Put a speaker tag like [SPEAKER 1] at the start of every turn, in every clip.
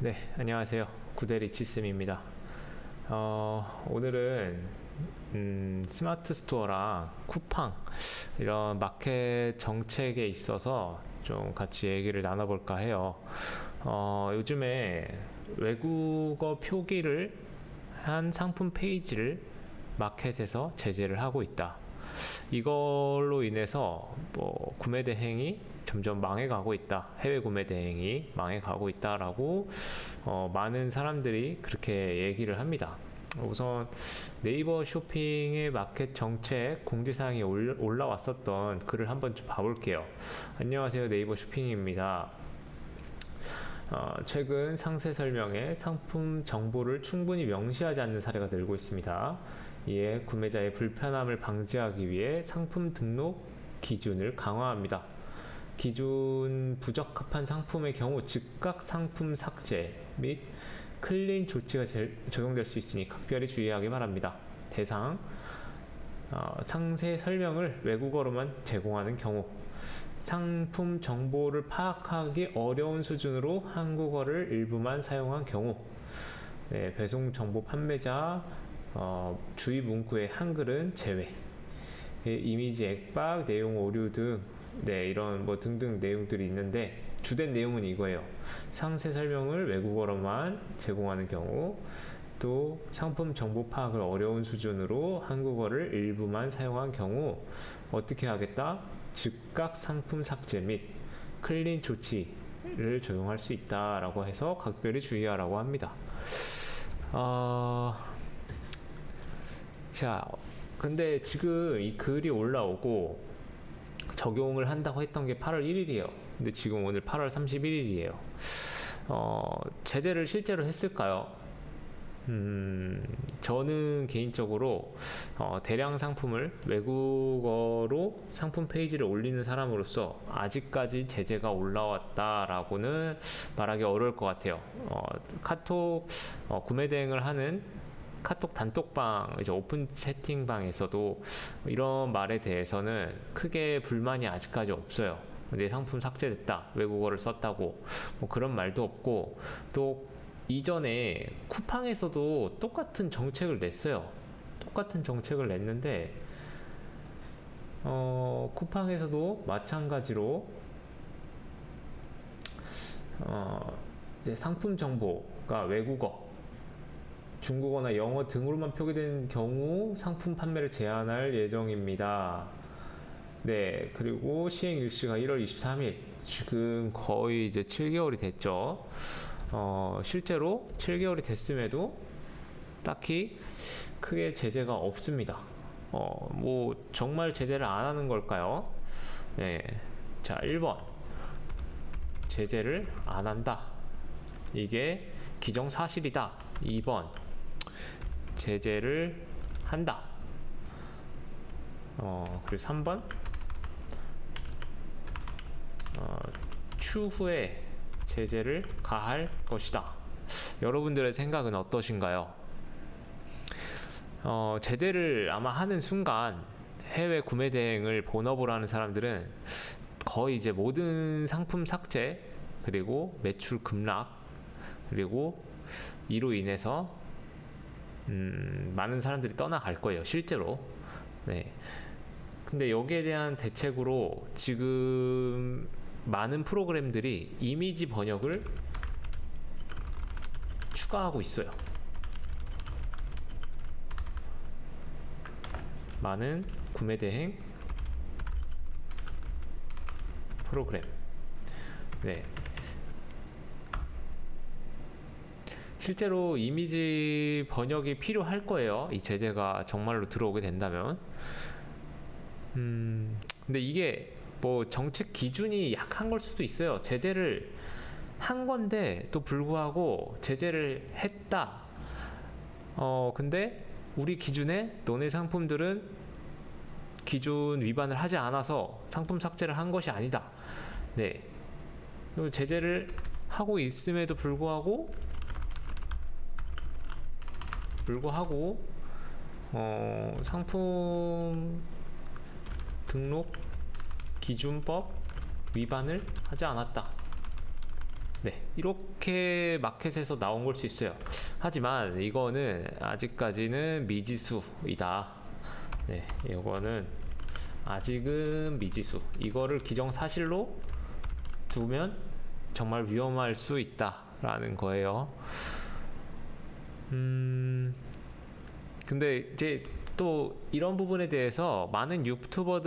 [SPEAKER 1] 네, 안녕하세요. 구데리치쌤입니다. 오늘은 스마트 스토어랑 쿠팡 이런 마켓 정책에 있어서 좀 같이 얘기를 나눠볼까 해요. 요즘에 외국어 표기를 한 상품 페이지를 마켓에서 제재를 하고 있다. 이걸로 인해서 뭐 구매 대행이 점점 망해가고 있다. 해외 구매 대행이 망해가고 있다라고 많은 사람들이 그렇게 얘기를 합니다. 우선 네이버 쇼핑의 마켓 정책 공지사항이 올라왔었던 글을 한번 좀 봐볼게요. 안녕하세요, 네이버 쇼핑입니다. 최근 상세 설명에 상품 정보를 충분히 명시하지 않는 사례가 늘고 있습니다. 이에 구매자의 불편함을 방지하기 위해 상품 등록 기준을 강화합니다. 기준 부적합한 상품의 경우 즉각 상품 삭제 및 클린 조치가 적용될 수 있으니 각별히 주의하기 바랍니다. 대상 상세 설명을 외국어로만 제공하는 경우, 상품 정보를 파악하기 어려운 수준으로 한국어를 일부만 사용한 경우, 네, 배송 정보 판매자 주의 문구의 한글은 제외, 이미지 액박, 내용 오류 등 이런 뭐 등등 내용들이 있는데 주된 내용은 이거예요. 상세 설명을 외국어로만 제공하는 경우, 또 상품 정보 파악을 어려운 수준으로 한국어를 일부만 사용한 경우 어떻게 하겠다? 즉각 상품 삭제 및 클린 조치를 적용할 수 있다라고 해서 각별히 주의하라고 합니다. 자, 근데 지금 이 글이 올라오고 적용을 한다고 했던 게 8월 1일이에요. 근데 지금 오늘 8월 31일이에요. 제재를 실제로 했을까요? 저는 개인적으로 대량 상품을 외국어로 상품 페이지를 올리는 사람으로서 아직까지 제재가 올라왔다라고는 말하기 어려울 것 같아요. 카톡 구매 대행을 하는 카톡 단톡방, 이제 오픈 채팅방에서도 이런 말에 대해서는 크게 불만이 아직까지 없어요. 내 상품 삭제됐다, 외국어를 썼다고 뭐 그런 말도 없고, 또 이전에 쿠팡에서도 똑같은 정책을 냈어요. 똑같은 정책을 냈는데 쿠팡에서도 마찬가지로 이제 상품 정보가 외국어, 중국어나 영어 등으로만 표기된 경우 상품 판매를 제한할 예정입니다. 네, 그리고 시행 일시가 1월 23일. 지금 거의 이제 7개월이 됐죠. 실제로 7개월이 됐음에도 딱히 크게 제재가 없습니다. 뭐 정말 제재를 안 하는 걸까요? 네. 자, 1번. 제재를 안 한다. 이게 기정사실이다. 2번. 제재를 한다. 그리고 3번. 추후에 제재를 가할 것이다. 여러분들의 생각은 어떠신가요? 제재를 아마 하는 순간 해외 구매 대행을 본업으로 하는 사람들은 거의 이제 모든 상품 삭제, 그리고 매출 급락, 그리고 이로 인해서 많은 사람들이 떠나갈 거예요, 실제로. 네. 근데 여기에 대한 대책으로 지금 많은 프로그램들이 이미지 번역을 추가하고 있어요. 많은 구매 대행 프로그램. 네. 실제로 이미지 번역이 필요할 거예요. 이 제재가 정말로 들어오게 된다면. 근데 이게 뭐 정책 기준이 약한 걸 수도 있어요. 제재를 한 건데 또 불구하고 제재를 했다. 근데 우리 기준에 너네 상품들은 기준 위반을 하지 않아서 상품 삭제를 한 것이 아니다. 네. 그리고 제재를 하고 있음에도 불구하고 상품 등록 기준법 위반을 하지 않았다. 네, 이렇게 마켓에서 나온 걸 수 있어요. 하지만 이거는 아직까지는 미지수이다. 네, 이거는 아직은 미지수. 이거를 기정사실로 두면 정말 위험할 수 있다라는 거예요. 근데 이제 또 이런 부분에 대해서 많은 유튜버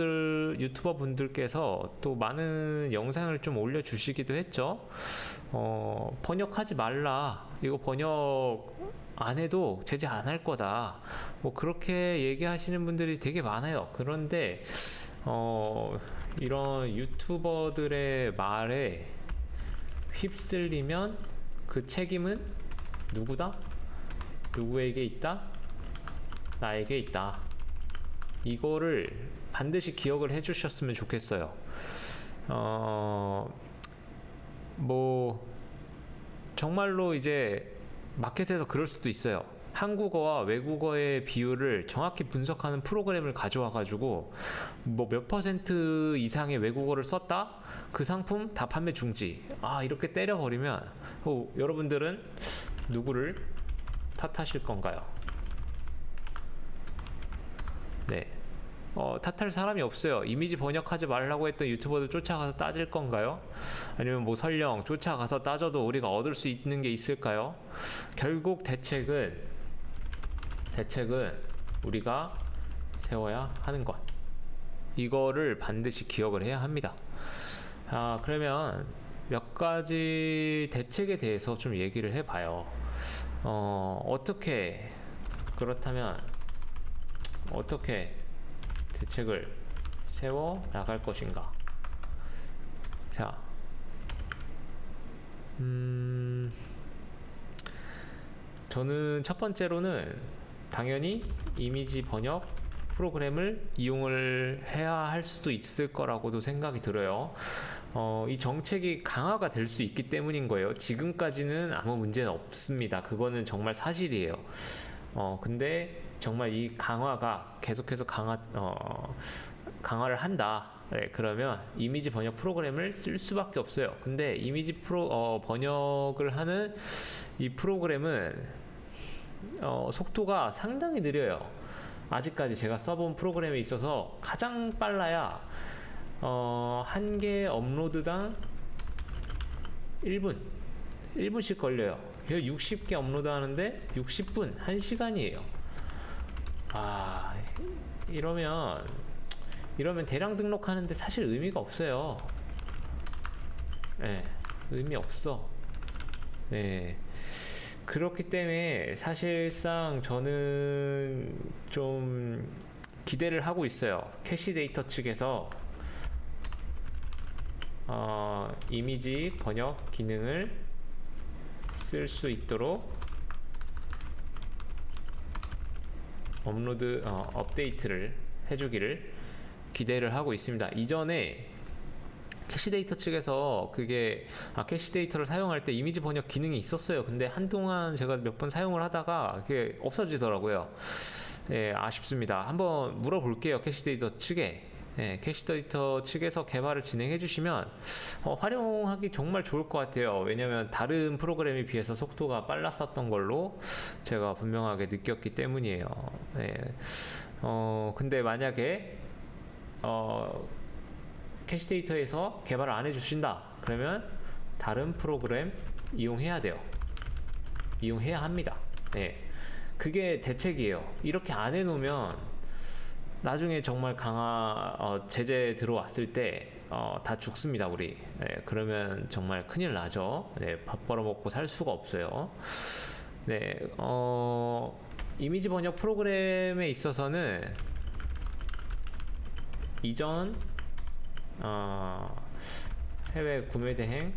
[SPEAKER 1] 분들께서 또 많은 영상을 좀 올려주시기도 했죠. 번역하지 말라. 이거 번역 안 해도 제재 안 할 거다. 뭐 그렇게 얘기하시는 분들이 되게 많아요. 그런데 이런 유튜버들의 말에 휩쓸리면 그 책임은 누구다? 누구에게 있다? 나에게 있다. 이거를 반드시 기억을 해주셨으면 좋겠어요. 뭐 정말로 이제 마켓에서 그럴 수도 있어요. 한국어와 외국어의 비율을 정확히 분석하는 프로그램을 가져와 가지고 뭐 몇 퍼센트 이상의 외국어를 썼다? 그 상품 다 판매 중지. 이렇게 때려버리면 여러분들은 누구를 탓하실 건가요? 네. 탓할 사람이 없어요. 이미지 번역하지 말라고 했던 유튜버들 쫓아가서 따질 건가요? 아니면 뭐 설령 쫓아가서 따져도 우리가 얻을 수 있는 게 있을까요? 결국 대책은 우리가 세워야 하는 것. 이거를 반드시 기억을 해야 합니다. 그러면 몇 가지 대책에 대해서 좀 얘기를 해봐요. 그렇다면 어떻게 대책을 세워 나갈 것인가? 자, 저는 첫 번째로는 당연히 이미지 번역 프로그램을 이용을 해야 할 수도 있을 거라고도 생각이 들어요. 이 정책이 강화가 될 수 있기 때문인 거예요. 지금까지는 아무 문제는 없습니다. 그거는 정말 사실이에요. 근데 정말 이 강화가 계속해서 강화를 한다. 네, 그러면 이미지 번역 프로그램을 쓸 수밖에 없어요. 근데 이미지 번역을 하는 이 프로그램은 속도가 상당히 느려요. 아직까지 제가 써본 프로그램에 있어서 가장 빨라야 한 개 업로드당 1분씩 걸려요. 60개 업로드 하는데 60분, 1시간이에요. 이러면 대량 등록하는데 사실 의미가 없어요. 네, 의미 없어. 네. 그렇기 때문에 사실상 저는 좀 기대를 하고 있어요. 캐시데이터 측에서 이미지 번역 기능을 쓸 수 있도록 업데이트를 해주기를 기대를 하고 있습니다. 이전에 캐시데이터 측에서 캐시데이터를 사용할 때 이미지 번역 기능이 있었어요. 근데 한동안 제가 몇 번 사용을 하다가 그게 없어지더라고요. 예, 아쉽습니다. 한번 물어볼게요. 캐시데이터 측에. 예, 캐시데이터 측에서 개발을 진행해 주시면 활용하기 정말 좋을 것 같아요. 왜냐면 다른 프로그램에 비해서 속도가 빨랐었던 걸로 제가 분명하게 느꼈기 때문이에요. 예, 근데 만약에 캐시데이터에서 개발을 안 해주신다. 그러면 다른 프로그램 이용해야 돼요. 이용해야 합니다. 네. 그게 대책이에요. 이렇게 안 해놓으면 나중에 정말 제재 들어왔을 때 다 죽습니다, 우리. 네, 그러면 정말 큰일 나죠. 네, 밥 벌어먹고 살 수가 없어요. 네, 이미지 번역 프로그램에 있어서는 이전 해외 구매 대행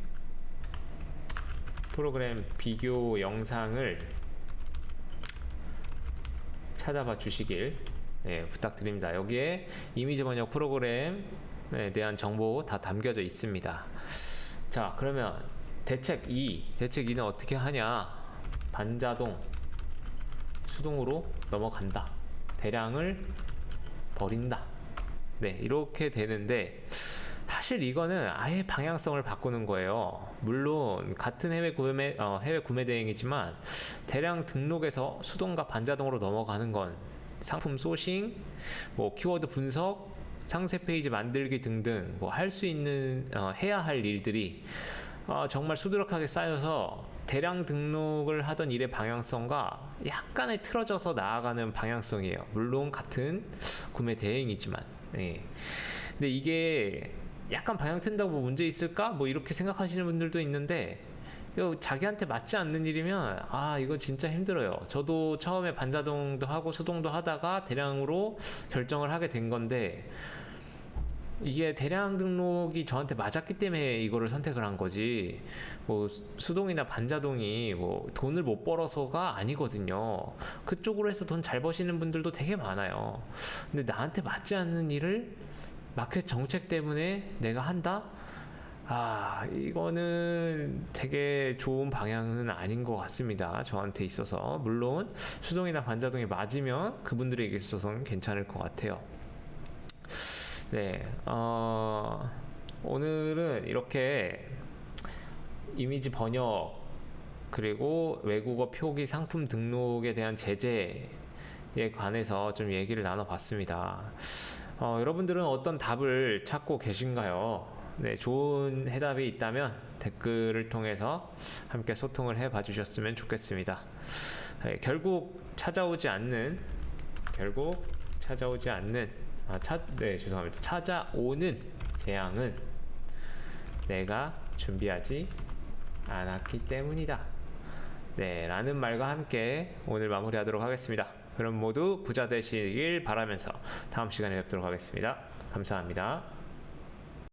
[SPEAKER 1] 프로그램 비교 영상을 찾아봐 주시길 부탁드립니다. 여기에 이미지 번역 프로그램에 대한 정보 다 담겨져 있습니다. 자, 그러면 대책 2는 어떻게 하냐? 반자동 수동으로 넘어간다. 대량을 버린다. 네, 이렇게 되는데 사실 이거는 아예 방향성을 바꾸는 거예요. 물론 같은 해외 구매 대행이지만 대량 등록에서 수동과 반자동으로 넘어가는 건 상품 소싱, 뭐 키워드 분석, 상세 페이지 만들기 등등 뭐 할 수 있는 해야 할 일들이 정말 수두룩하게 쌓여서 대량 등록을 하던 일의 방향성과 약간의 틀어져서 나아가는 방향성이에요. 물론 같은 구매 대행이지만. 예. 근데 이게 약간 방향 튼다고 뭐 문제 있을까? 뭐 이렇게 생각하시는 분들도 있는데 이거 자기한테 맞지 않는 일이면 이거 진짜 힘들어요. 저도 처음에 반자동도 하고 수동도 하다가 대량으로 결정을 하게 된 건데 이게 대량 등록이 저한테 맞았기 때문에 이거를 선택을 한 거지 뭐 수동이나 반자동이 뭐 돈을 못 벌어서가 아니거든요. 그쪽으로 해서 돈 잘 버시는 분들도 되게 많아요. 근데 나한테 맞지 않는 일을 마켓 정책 때문에 내가 한다? 이거는 되게 좋은 방향은 아닌 것 같습니다. 저한테 있어서. 물론, 수동이나 반자동이 맞으면 그분들에게 있어서는 괜찮을 것 같아요. 네, 오늘은 이렇게 이미지 번역, 그리고 외국어 표기 상품 등록에 대한 제재에 관해서 좀 얘기를 나눠봤습니다. 여러분들은 어떤 답을 찾고 계신가요? 네, 좋은 해답이 있다면 댓글을 통해서 함께 소통을 해봐 주셨으면 좋겠습니다. 네, 결국 찾아오지 않는, 찾아오는 재앙은 내가 준비하지 않았기 때문이다. 네, 라는 말과 함께 오늘 마무리하도록 하겠습니다. 그럼 모두 부자 되시길 바라면서 다음 시간에 뵙도록 하겠습니다. 감사합니다.